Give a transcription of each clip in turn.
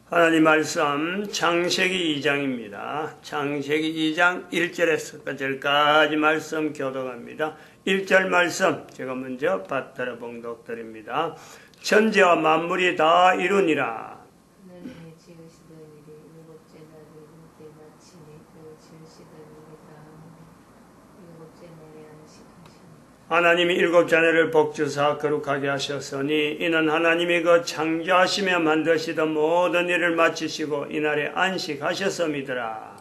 하나님 말씀 창세기 2장입니다. 창세기 2장 1절에서 끝절까지 말씀 교독합니다. 1절 말씀 제가 먼저 받들어 봉독드립니다. 천지와 만물이 다 이루니라. 하나님이 지으시던 일이 일곱째 날을 이루게 마치니 그 지으시던 일이 다하니 일곱째 날에 안식하시니 하나님이 일곱째 날을 복주사 거룩하게 하셨으니 이는 하나님이 그 창조하시며 만드시던 모든 일을 마치시고 이날에 안식하셨음이더라.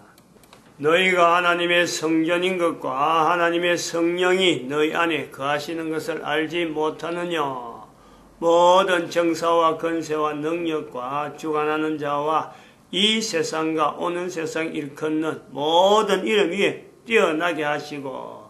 너희가 하나님의 성전인 것과 하나님의 성령이 너희 안에 거하시는 것을 알지 못하느냐. 모든 정사와 권세와 능력과 주관하는 자와 이 세상과 오는 세상 일컫는 모든 이름 위에 뛰어나게 하시고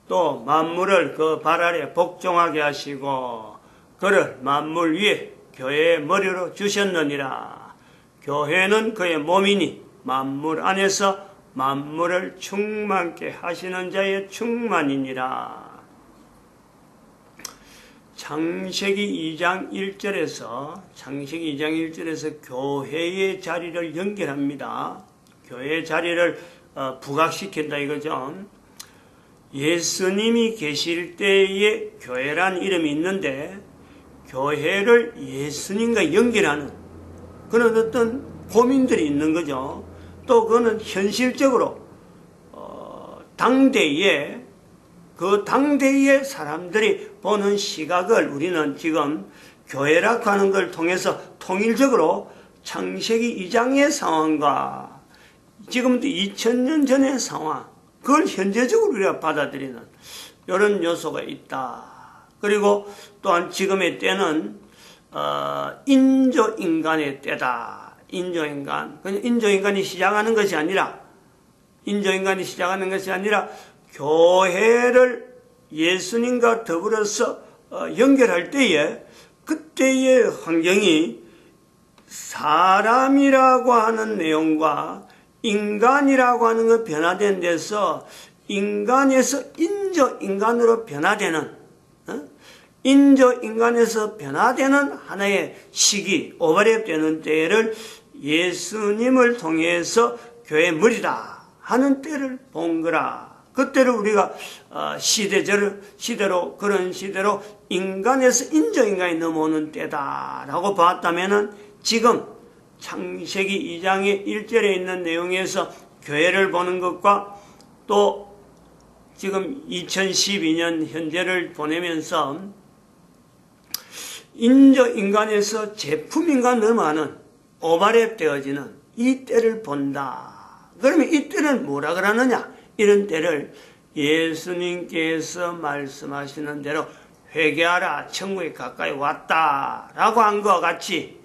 또 만물을 그 발 아래 복종하게 하시고 그를 만물 위에 교회의 머리로 주셨느니라. 교회는 그의 몸이니 만물 안에서 만물을 충만케 하시는 자의 충만이니라. 창세기 2장 1절에서 교회의 자리를 연결합니다. 교회의 자리를 부각시킨다 이거죠. 예수님이 계실 때에 교회란 이름이 있는데 교회를 예수님과 연결하는 그런 어떤 고민들이 있는 거죠. 또 그거는 현실적으로 당대에 그 당대의 사람들이 보는 시각을 우리는 지금 교회라고 하는 걸 통해서 통일적으로 창세기 2장의 상황과 지금도 2000년 전의 상황 그걸 현재적으로 우리가 받아들이는 이런 요소가 있다. 그리고 또한 지금의 때는 인조인간의 때다. 인조인간이 시작하는 것이 아니라 교회를 예수님과 더불어서 연결할 때에 그때의 환경이 사람이라고 하는 내용과 인간이라고 하는 것 변화된 데서 인간에서 인조인간으로 변화되는 인조인간에서 변화되는 하나의 시기 오버랩되는 때를 예수님을 통해서 교회의 머리다 하는 때를 본 거라. 그때를 우리가 그런 시대로 인간에서 인조인간이 넘어오는 때다라고 봤다면은 지금 창세기 2장의 1절에 있는 내용에서 교회를 보는 것과 또 지금 2012년 현재를 보내면서 인조인간에서 제품인간 넘어가는 오버랩 되어지는 이 때를 본다. 그러면 이 때는 뭐라 그러느냐? 이런 때를 예수님께서 말씀하시는 대로 회개하라 천국에 가까이 왔다라고 한 것과 같이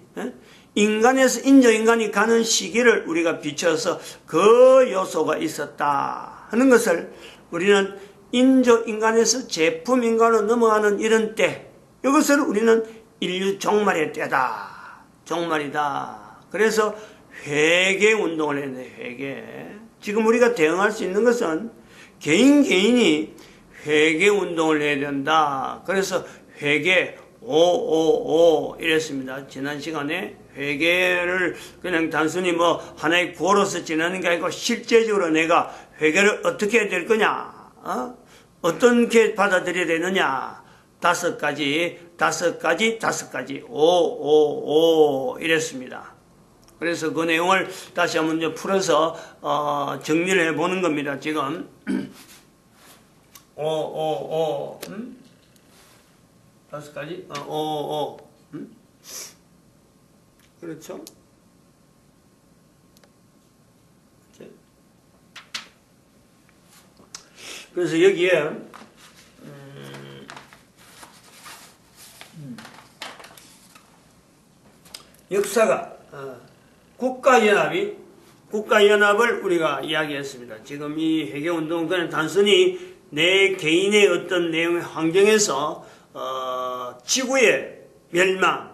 인간에서 인조인간이 가는 시기를 우리가 비춰서 그 요소가 있었다 하는 것을 우리는 인조인간에서 제품인간으로 넘어가는 이런 때 이것을 우리는 인류 종말의 때다. 종말이다. 그래서 회개운동을 했네. 회개. 지금 우리가 대응할 수 있는 것은 개인이 회개운동을 해야 된다. 그래서 회개 555 이랬습니다. 지난 시간에 회개를 그냥 단순히 하나의 구호로서 지나는 게 아니고 실제적으로 내가 회개를 어떻게 해야 될 거냐, 어떻게 받아들여야 되느냐, 5가지 555 이랬습니다. 그래서 그 내용을 다시 한번 풀어서 정리를 해보는 겁니다. 지금 555 5가지 555 그렇죠? 그래서 여기에 역사가 국가연합을 우리가 이야기했습니다. 지금 이 회개운동은 그냥 단순히 내 개인의 어떤 내용의 환경에서 지구의 멸망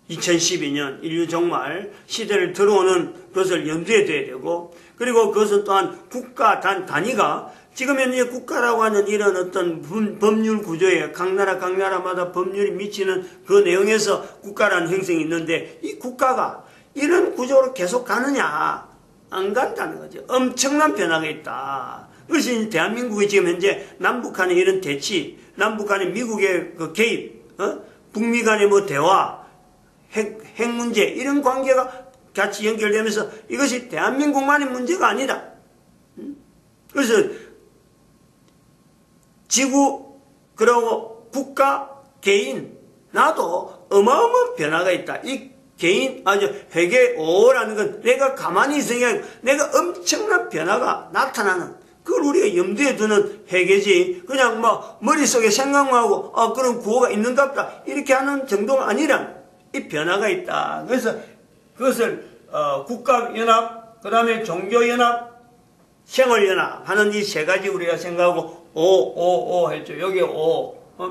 2012년 인류 종말 시대를 들어오는 것을 염두에 둬야 되고 그리고 그것은 또한 국가 단위가 지금 현재 국가라고 하는 이런 어떤 법률 구조에 각 나라마다 법률이 미치는 그 내용에서 국가라는 형성이 있는데 이 국가가 이런 구조로 계속 가느냐? 안 간다는 거죠. 엄청난 변화가 있다. 그것이 대한민국이 지금 현재 남북한의 이런 대치, 남북한의 미국의 그 개입, 북미 간의 뭐 대화, 핵 문제, 이런 관계가 같이 연결되면서 이것이 대한민국만의 문제가 아니다. 그래서 지구, 그리고 국가, 개인, 나도 어마어마한 변화가 있다. 이 개인, 아주 회계 5라는 건 내가 가만히 있으니까 내가 엄청난 변화가 나타나는, 그걸 우리가 염두에 두는 회계지. 그냥 뭐 머릿속에 생각만 하고 그런 구호가 있는갑다 이렇게 하는 정도가 아니라 이 변화가 있다. 그래서 그것을 국가연합, 그 다음에 종교연합, 생활연합 하는 이 세 가지 우리가 생각하고 오 했죠. 여기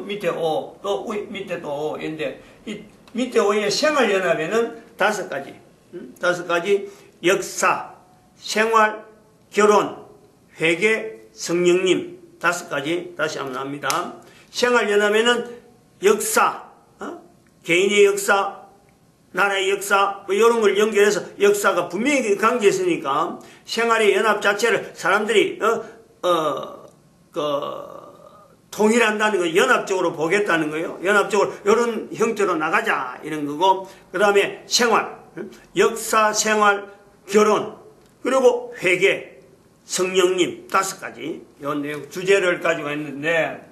밑에 또 밑에 또 인데 이 밑에 5의 생활연합에는 5가지, 5가지 역사, 생활, 결혼, 회계, 성령님 5가지 다시 한번 합니다. 생활연합에는 역사, 개인의 역사, 나라의 역사, 뭐 이런 걸 연결해서 역사가 분명히 관계 있으니까 생활의 연합 자체를 사람들이 통일한다는 거, 연합적으로 보겠다는 거예요. 연합적으로 이런 형태로 나가자 이런 거고, 그 다음에 생활, 역사, 생활, 결혼, 그리고 회계, 성령님 5가지 이 내용 주제를 가지고 있는데,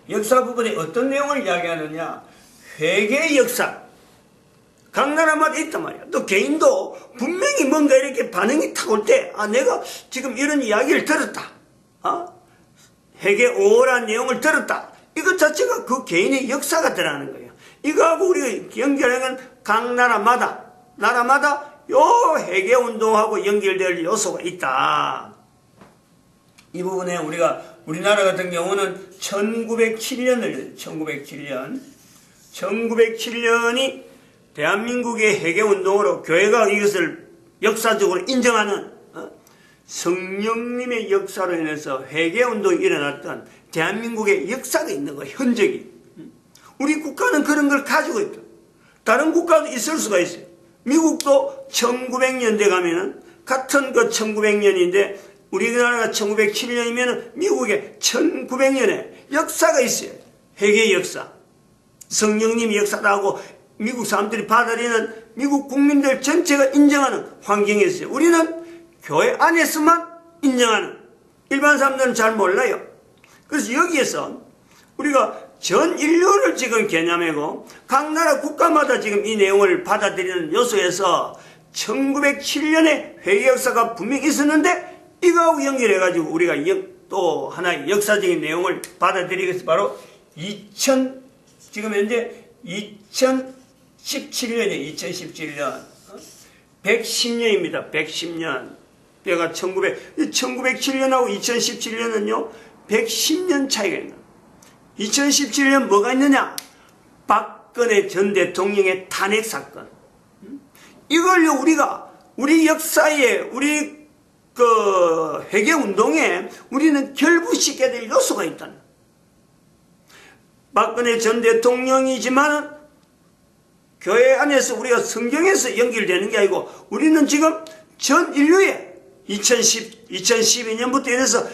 역사 부분에 어떤 내용을 이야기하느냐? 회계의 역사, 각 나라마다 있단 말이야. 또 개인도 분명히 뭔가 이렇게 반응이 탁 올 때, 내가 지금 이런 이야기를 들었다, 회계 5라는 내용을 들었다, 이것 자체가 그 개인의 역사가 들어가는 거예요. 이거하고 우리가 연결하는 각 나라마다 요 회계 운동하고 연결될 요소가 있다. 이 부분에 우리나라 같은 경우는 1907년을 1907년이 대한민국의 회계 운동으로 교회가 이것을 역사적으로 인정하는 성령님의 역사로 인해서 회계 운동이 일어났던 대한민국의 역사가 있는 거예요. 흔적이. 우리 국가는 그런 걸 가지고 있다. 다른 국가도 있을 수가 있어요. 미국도 1900년대 가면은 같은 그 1900년인데 우리나라가 1907년이면은 미국에 1900년에 역사가 있어요. 회계의 역사, 성령님의 역사다 하고 미국 사람들이 받아들이는, 미국 국민들 전체가 인정하는 환경에 있어요. 우리는 교회 안에서만 인정하는, 일반 사람들은 잘 몰라요. 그래서 여기에서 우리가 전 인류를 지금 개념하고 각 나라 국가마다 지금 이 내용을 받아들이는 요소에서 1907년에 회계 역사가 분명히 있었는데 이거하고 연결해가지고 우리가 또 하나의 역사적인 내용을 받아들이겠어. 바로 지금 현재 2017년이에요. 2017년 110년입니다. 110년. 내가 1907년하고 2017년은요 110년 차이가 있는. 2017년 뭐가 있느냐? 박근혜 전 대통령의 탄핵 사건. 이걸요 우리 역사에, 우리 그 회계 운동에 우리는 결부시켜야 될 요소가 있다는. 박근혜 전 대통령이지만은 교회 안에서 우리가 성경에서 연결되는 게 아니고 우리는 지금 전 인류에 2012년부터 인해서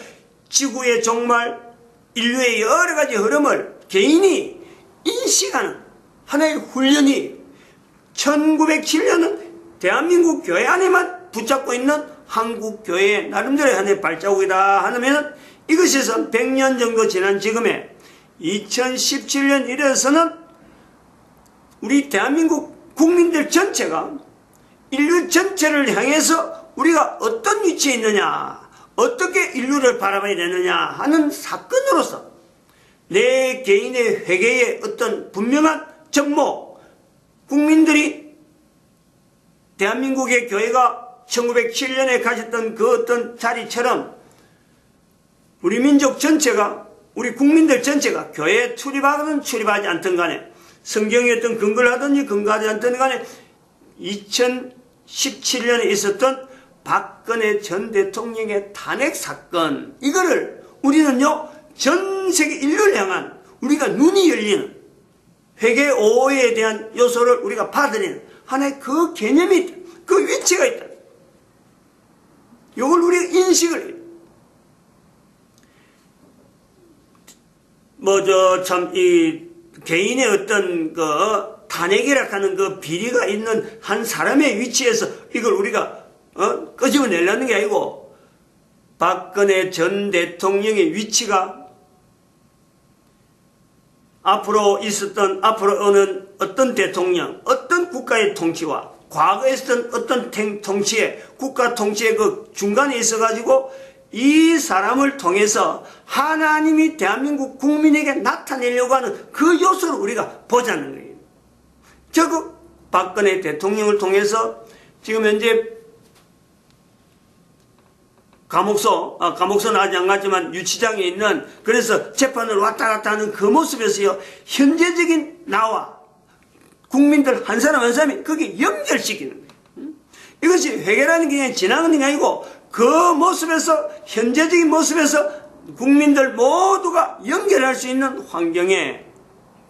지구의 종말, 인류의 여러 가지 흐름을 개인이 인식하는 하나의 훈련이 1907년은 대한민국 교회 안에만 붙잡고 있는 한국 교회의 나름대로의 하나의 발자국이다 하면 이것에서 100년 정도 지난 지금에 2017년 이래서는 우리 대한민국 국민들 전체가 인류 전체를 향해서 우리가 어떤 위치에 있느냐, 어떻게 인류를 바라봐야 되느냐 하는 사건으로서 내 개인의 회개의 어떤 분명한 접목, 국민들이 대한민국의 교회가 1907년에 가졌던 그 어떤 자리처럼 우리 민족 전체가, 우리 국민들 전체가 교회에 출입하든 출입하지 않든 간에, 성경에 어떤 근거를 하든지 근거하지 않든 간에 2017년에 있었던 박근혜 전 대통령의 탄핵 사건, 이거를 우리는요 전 세계 인류를 향한 우리가 눈이 열리는 회계 오해에 대한 요소를 우리가 받아들이는 하나의 그 개념이 있다. 그 위치가 있다. 이걸 우리가 인식을 해요. 개인의 어떤 탄핵이라 하는 그 비리가 있는 한 사람의 위치에서 이걸 우리가 끄집어내려는 게 아니고, 박근혜 전 대통령의 위치가 앞으로 오는 어떤 대통령, 어떤 국가의 통치와 과거에 있었던 어떤 국가 통치의 그 중간에 있어가지고 이 사람을 통해서 하나님이 대한민국 국민에게 나타내려고 하는 그 요소를 우리가 보자는 거예요. 즉, 박근혜 대통령을 통해서 지금 현재 감옥소는 아직 안 갔지만 유치장에 있는, 그래서 재판을 왔다 갔다 하는 그 모습에서요, 현재적인 나와 국민들 한 사람 한 사람이 그게 연결시키는 거예요. 이것이 회개라는 게 그냥 지나가는 게 아니고, 그 모습에서, 현재적인 모습에서 국민들 모두가 연결할 수 있는 환경에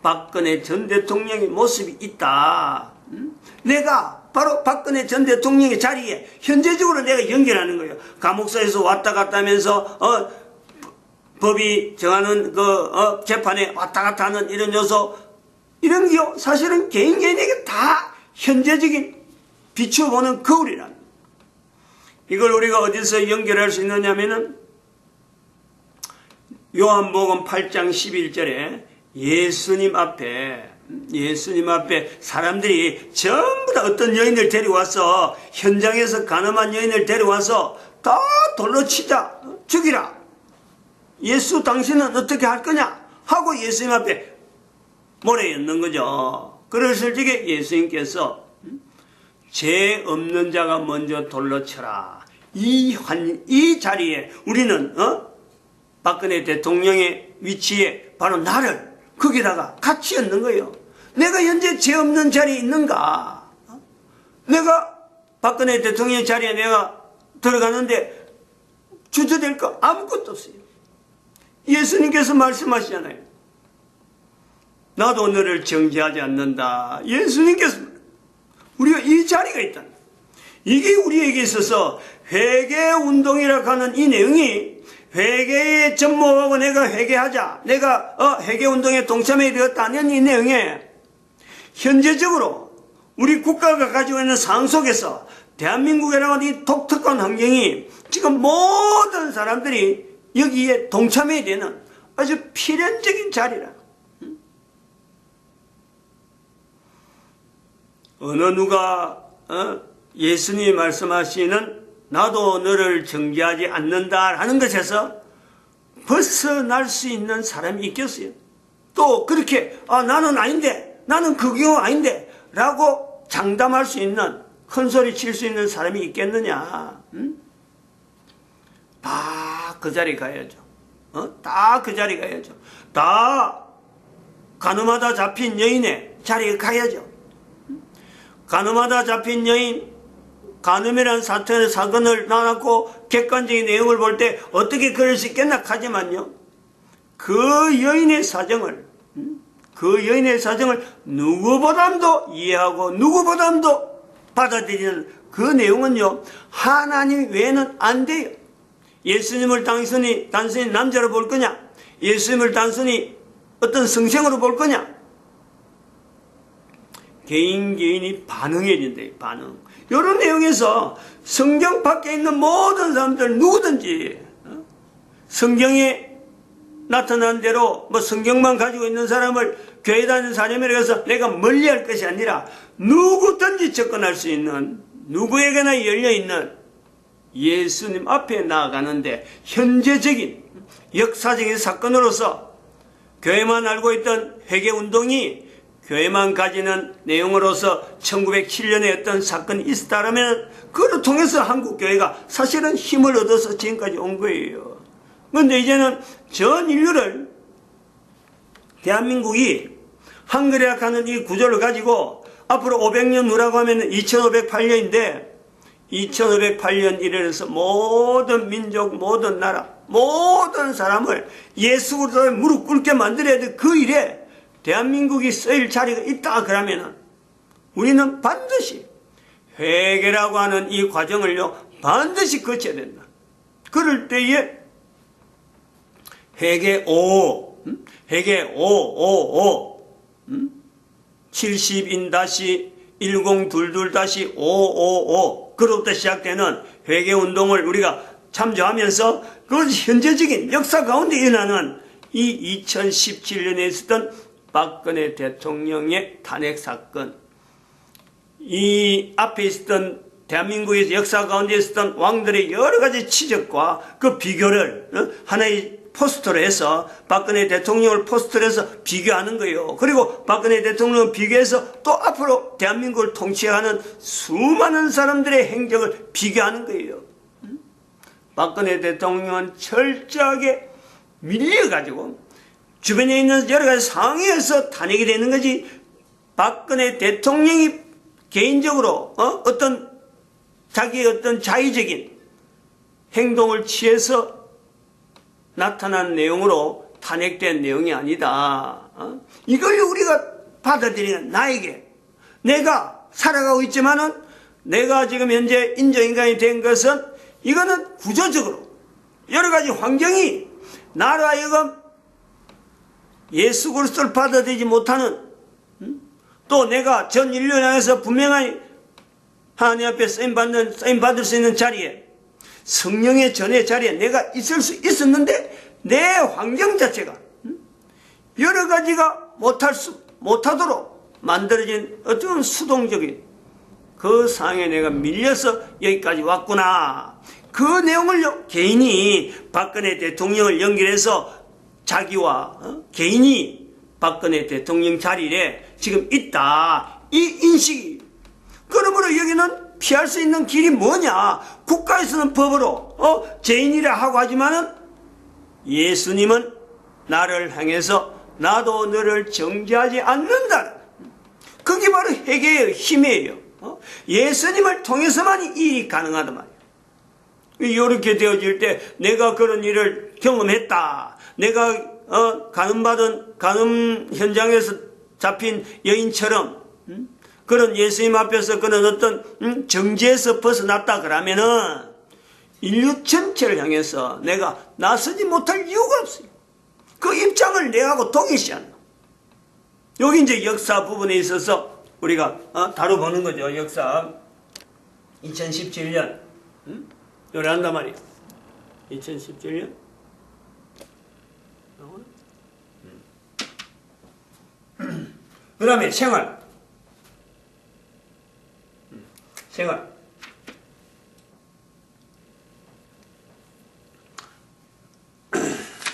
박근혜 전 대통령의 모습이 있다. 내가 바로 박근혜 전 대통령의 자리에 현재적으로 내가 연결하는 거예요. 감옥소에서 왔다 갔다 하면서 법이 정하는 재판에 왔다 갔다 하는 이런 요소, 이런 게 사실은 개인에게 다 현재적인 비추어보는 거울이란. 이걸 우리가 어디서 연결할 수 있느냐면은 요한복음 8장 11절에 예수님 앞에 사람들이 전부 다 어떤 여인을 데려와서, 현장에서 가늠한 여인을 데려와서 다 돌로 치자, 죽이라, 예수 당신은 어떻게 할 거냐 하고 예수님 앞에 모래였는 거죠. 그랬을 적에 예수님께서 죄 없는 자가 먼저 돌로 쳐라. 이 자리에 우리는 박근혜 대통령의 위치에 바로 나를 거기다가 같이 얹는 거예요. 내가 현재 죄 없는 자리에 있는가? 내가 박근혜 대통령의 자리에 내가 들어가는데 주저될 거 아무것도 없어요. 예수님께서 말씀하시잖아요. 나도 너를 정죄하지 않는다. 예수님께서, 우리가 이 자리가 있다. 이게 우리에게 있어서 회개운동이라고 하는 이 내용이, 회개에 접목하고 내가 회개하자, 내가 회개운동에 동참하게 되었다는 이 내용에 현재적으로 우리 국가가 가지고 있는 상황 속에서 대한민국이라고 하는 이 독특한 환경이 지금 모든 사람들이 여기에 동참해야 되는 아주 필연적인 자리라. 어느 누가 예수님이 말씀하시는 나도 너를 정죄하지 않는다 하는 것에서 벗어날 수 있는 사람이 있겠어요? 또 그렇게 나는 아닌데, 나는 그 경우 아닌데 라고 장담할 수 있는, 큰 소리 칠 수 있는 사람이 있겠느냐? 다 그 자리에 가야죠. 다 그 자리에 가야죠. 다 가늠하다 잡힌 여인의 자리에 가야죠. 가늠하다 잡힌 여인, 간음이라는 사건을 나눠놓고 객관적인 내용을 볼 때 어떻게 그럴 수 있겠나 하지만요, 그 여인의 사정을 누구보다도 이해하고 누구보다도 받아들이는 그 내용은요, 하나님 외에는 안 돼요. 예수님을 단순히 남자로 볼 거냐? 예수님을 단순히 어떤 성생으로 볼 거냐? 개인이 반응해야 된다. 반응. 이런 내용에서 성경 밖에 있는 모든 사람들 누구든지 성경에 나타난 대로 성경만 가지고 있는 사람을 교회 다니는 사람이라고 해서 내가 멀리할 것이 아니라 누구든지 접근할 수 있는, 누구에게나 열려있는 예수님 앞에 나아가는데 현재적인 역사적인 사건으로서 교회만 알고 있던 회개운동이 교회만 가지는 내용으로서 1907년에 어떤 사건이 있었다면 그걸 통해서 한국교회가 사실은 힘을 얻어서 지금까지 온 거예요. 그런데 이제는 전 인류를, 대한민국이 한글이라고 하는 이 구조를 가지고 앞으로 500년 후라고 하면 2508년인데 2508년 이래서 모든 민족, 모든 나라, 모든 사람을 예수 그리스도에 무릎 꿇게 만들어야 돼. 그 일에 대한민국이 쓰일 자리가 있다 그러면은 우리는 반드시 회개라고 하는 이 과정을요, 반드시 거쳐야 된다. 그럴 때에 회개 5, 70-1022-555 그로부터 시작되는 회개 운동을 우리가 참조하면서 그 현재적인 역사 가운데 일어나는 이 2017년에 있었던 박근혜 대통령의 탄핵 사건, 이 앞에 있었던 대한민국의 역사 가운데 있었던 왕들의 여러 가지 치적과 그 비교를 하나의 포스터로 해서 박근혜 대통령을 포스터로 해서 비교하는 거예요. 그리고 박근혜 대통령을 비교해서 또 앞으로 대한민국을 통치하는 수많은 사람들의 행적을 비교하는 거예요. 박근혜 대통령은 철저하게 밀려가지고 주변에 있는 여러 가지 상황에서 탄핵이 되는 거지, 박근혜 대통령이 개인적으로 어떤 자기의 어떤 자의적인 행동을 취해서 나타난 내용으로 탄핵된 내용이 아니다. 이걸 우리가 받아들이는, 나에게 내가 살아가고 있지만은 내가 지금 현재 인조인간이 된 것은 이거는 구조적으로 여러 가지 환경이 나로 하여금 예수 그리스도를 받아들이지 못하는, 또 내가 전 인류를 향해서 분명히 하나님 앞에 쓰임 받을 수 있는 자리에, 성령의 전의 자리에 내가 있을 수 있었는데 내 환경 자체가 여러 가지가 못하도록 만들어진 어떤 수동적인 그 상황에 내가 밀려서 여기까지 왔구나. 그 내용을 개인이 박근혜 대통령을 연결해서 자기와 개인이 박근혜 대통령 자리에 지금 있다, 이 인식이. 그러므로 여기는 피할 수 있는 길이 뭐냐? 국가에서는 법으로 죄인이라 하고 하지만은 예수님은 나를 향해서 나도 너를 정죄하지 않는다. 그게 바로 회개의 힘이에요. 예수님을 통해서만 이 일이 가능하단 말이에요. 이렇게 되어질 때 내가 그런 일을 경험했다. 내가 간음 현장에서 잡힌 여인처럼 그런 예수님 앞에서 그런 어떤 정죄에서 벗어났다 그러면은 인류 전체를 향해서 내가 나서지 못할 이유가 없어요. 그 입장을 내하고 동일시한다. 여기 이제 역사 부분에 있어서 우리가 다뤄보는 거죠. 역사 2017년 요래 한단 말이에요. 2017년 그 다음에 생활.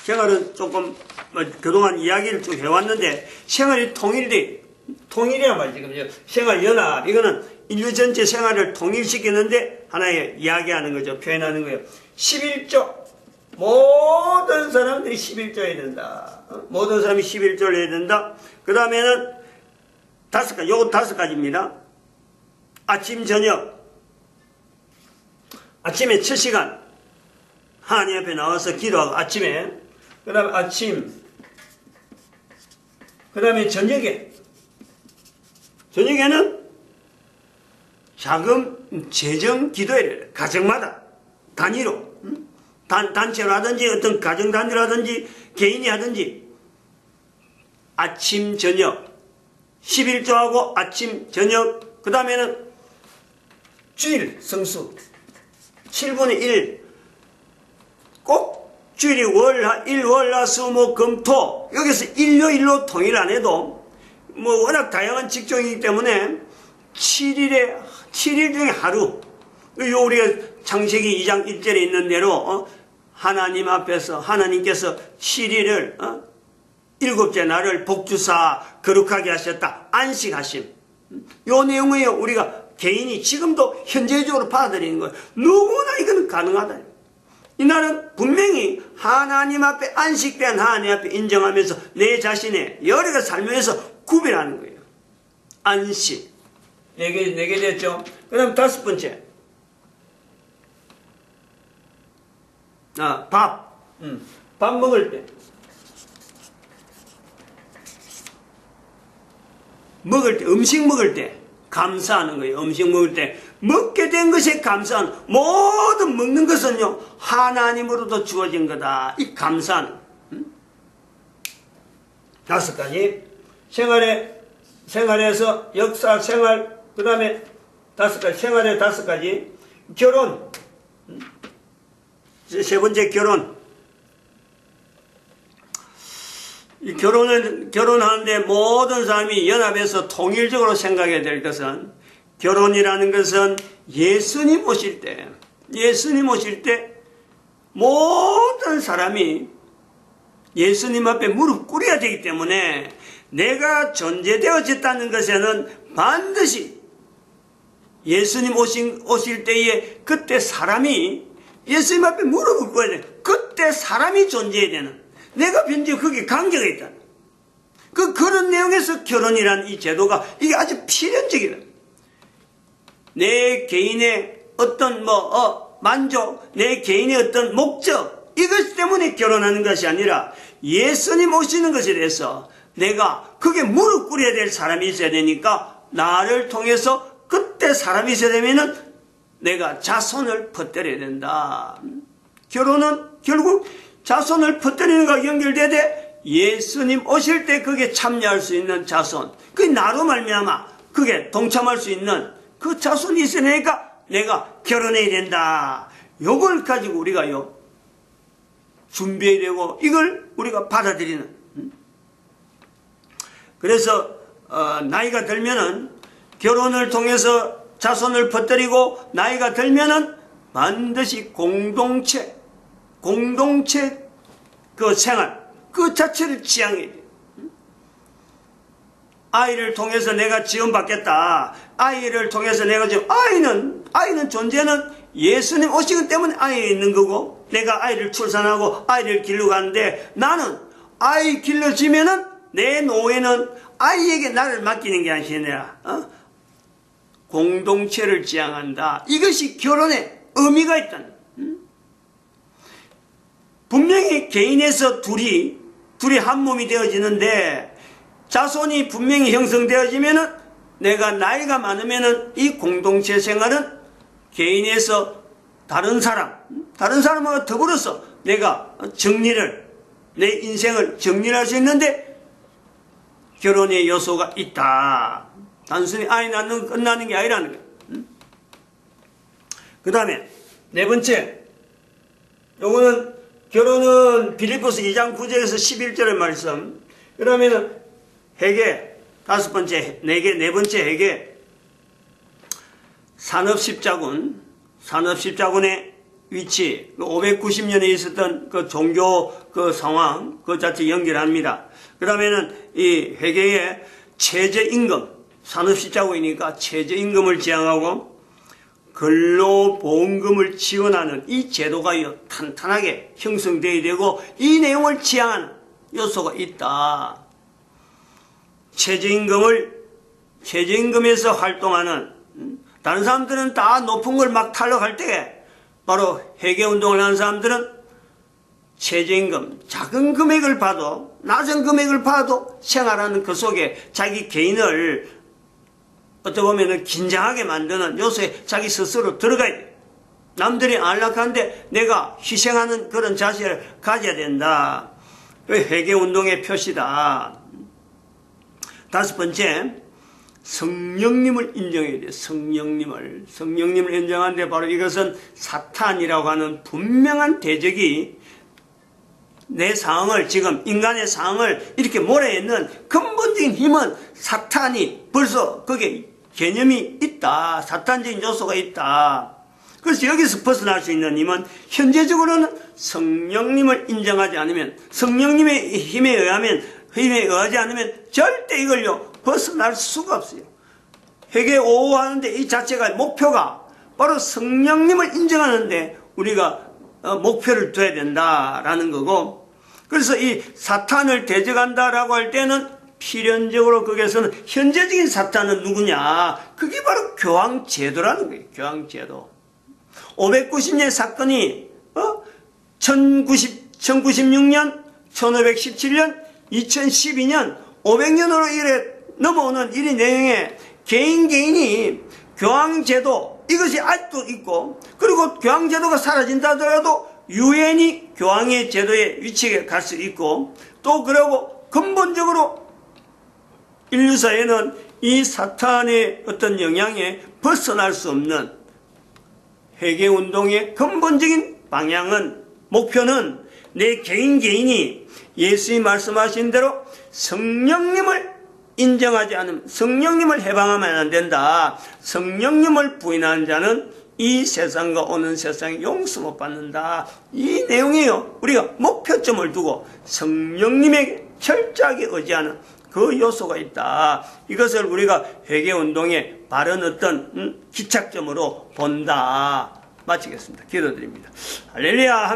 생활은 조금 그동안 이야기를 쭉 해왔는데 생활이 통일이란 말이지. 지금 생활연합, 이거는 인류 전체 생활을 통일시키는데 하나의 이야기하는 거죠. 표현하는 거예요. 11조. 모든 사람들이 11조 해야 된다. 모든 사람이 11조를 해야 된다. 그 다음에는 요거 5가지입니다. 아침, 저녁. 아침에 첫 시간 하나님 앞에 나와서 기도하고 아침에, 그 다음에 아침, 그 다음에 저녁에는 자금 재정 기도회를 가정마다 단위로, 단체로 하든지 어떤 가정 단위로 하든지 개인이 하든지 아침, 저녁 11조하고 아침, 저녁, 그 다음에는 주일 성수 7분의 1 꼭 주일이 일월화수목금토 여기서 일요일로 통일 안 해도 워낙 다양한 직종이기 때문에 7일 중에 하루, 우리가 창세기 2장 1절에 있는 대로 하나님 앞에서 하나님께서 7일을 7째 날을 복주사 거룩하게 하셨다. 안식하심. 요 내용을 우리가 개인이 지금도 현재적으로 받아들이는 거예요. 누구나 이건 가능하다. 이날은 분명히 하나님 앞에 안식된 하나님 앞에 인정하면서 내 자신의 여러 가지 삶에서 구별하는 거예요. 안식. 4개 됐죠? 그 다음 5번째. 밥. 밥 먹을 때. 음식 먹을 때. 감사하는 거예요. 음식 먹을 때 먹게 된 것에 감사하는, 모든 먹는 것은요 하나님으로부터 주어진 거다. 이 감사하는. 다섯 가지. 생활에서 역사, 생활, 그 다음에 다섯 가지. 생활의 다섯 가지. 결혼. 세 번째, 결혼. 이 결혼하는데 모든 사람이 연합해서 통일적으로 생각해야 될 것은, 결혼이라는 것은 예수님 오실 때 모든 사람이 예수님 앞에 무릎 꿇어야 되기 때문에, 내가 존재되어졌다는 것에는 반드시 예수님 오실 때에 그때 사람이 예수님 앞에 무릎을 꿇어야 돼. 그때 사람이 존재해야 되는, 내가 변제 거기에 관계가 있다. 그런 내용에서 결혼이라는 이 제도가 이게 아주 필연적이다. 내 개인의 어떤 만족, 내 개인의 어떤 목적, 이것 때문에 결혼하는 것이 아니라 예수님 오시는 것에 대해서 내가 그게 무릎 꿇어야 될 사람이 있어야 되니까, 나를 통해서 그때 사람이 있어야 되면은 내가 자손을 퍼뜨려야 된다. 결혼은 결국 자손을 퍼뜨리는 것과 연결되되, 예수님 오실 때 그게 참여할 수 있는 자손, 그게 나로 말미암아 그게 동참할 수 있는 그 자손이 있으니까 내가 결혼해야 된다. 요걸 가지고 우리가요 준비해야 되고, 이걸 우리가 받아들이는. 그래서 나이가 들면은 결혼을 통해서 자손을 퍼뜨리고, 나이가 들면은 반드시 공동체 그 생활 그 자체를 지향해야 돼요. 아이를 통해서 내가 지원받겠다. 아이를 통해서 내가 지금 아이는 존재는 예수님 오시기 때문에 아이에 있는 거고, 내가 아이를 출산하고 아이를 길러가는데, 나는 아이 길러지면은 내 노예는 아이에게 나를 맡기는 게 아니라 공동체를 지향한다. 이것이 결혼의 의미가 있다. 분명히 개인에서 둘이 한 몸이 되어지는데, 자손이 분명히 형성되어지면은, 내가 나이가 많으면은 이 공동체 생활은 개인에서 다른 사람과 더불어서 내가 내 인생을 정리할 수 있는데, 결혼의 요소가 있다. 단순히 아이 낳는 끝나는 게 아니라는 거예요. 그 다음에 네 번째, 요거는 결혼은 빌립보서 2장 9절에서 11절의 말씀. 그러면은 회계 다섯 번째, 네 번째 회계, 산업십자군의 위치, 590년에 있었던 그 종교 그 상황, 그 자체 연결합니다. 그러면은 이 회계의 최저임금, 산업십자군이니까 최저임금을 지향하고 근로보험금을 지원하는 이 제도가 탄탄하게 형성되어야 되고, 이 내용을 지향하는 요소가 있다. 최저임금에서 활동하는, 다른 사람들은 다 높은 걸 막 탈락할 때, 바로 회계운동을 하는 사람들은 최저임금, 작은 금액을 봐도, 낮은 금액을 봐도 생활하는 그 속에 자기 개인을 어떻게 보면 긴장하게 만드는 요소에 자기 스스로 들어가야 돼. 남들이 안락한데 내가 희생하는 그런 자세를 가져야 된다. 회개운동의 표시다. 다섯 번째, 성령님을 인정해야 돼. 성령님을 인정하는데, 바로 이것은 사탄이라고 하는 분명한 대적이 내 상황을, 지금 인간의 상황을 이렇게 몰아있는 근본적인 힘은 사탄이 벌써 거기에 개념이 있다. 사탄적인 요소가 있다. 그래서 여기서 벗어날 수 있는 힘은, 현재적으로는 성령님을 인정하지 않으면, 성령님의 힘에 의하지 않으면 절대 이걸요 벗어날 수가 없어요. 회개 5 하는데 이 자체가 목표가 바로 성령님을 인정하는데 우리가 목표를 둬야 된다라는 거고, 그래서 이 사탄을 대적한다라고 할 때는 필연적으로 거기에서는 현재적인 사탄은 누구냐? 그게 바로 교황제도라는 거예요. 교황제도. 590년 사건이 1096년, 1517년, 2012년 500년으로 이래 넘어오는 이 내용에 개인이 교황제도 이것이 아직도 있고, 그리고 교황제도가 사라진다 하더라도 유엔이 교황의 제도의 위치에 갈 수 있고, 또 그러고 근본적으로 인류사회는 이 사탄의 어떤 영향에 벗어날 수 없는 회개운동의 근본적인 방향은, 목표는 내 개인이 예수님이 말씀하신 대로 성령님을 인정하지 않으면, 성령님을 해방하면 안 된다. 성령님을 부인하는 자는 이 세상과 오는 세상에 용서 못 받는다. 이 내용이에요. 우리가 목표점을 두고 성령님에게 철저하게 의지하는 그 요소가 있다. 이것을 우리가 회개운동의 바른 어떤 기착점으로 본다. 마치겠습니다. 기도드립니다. 할렐루야.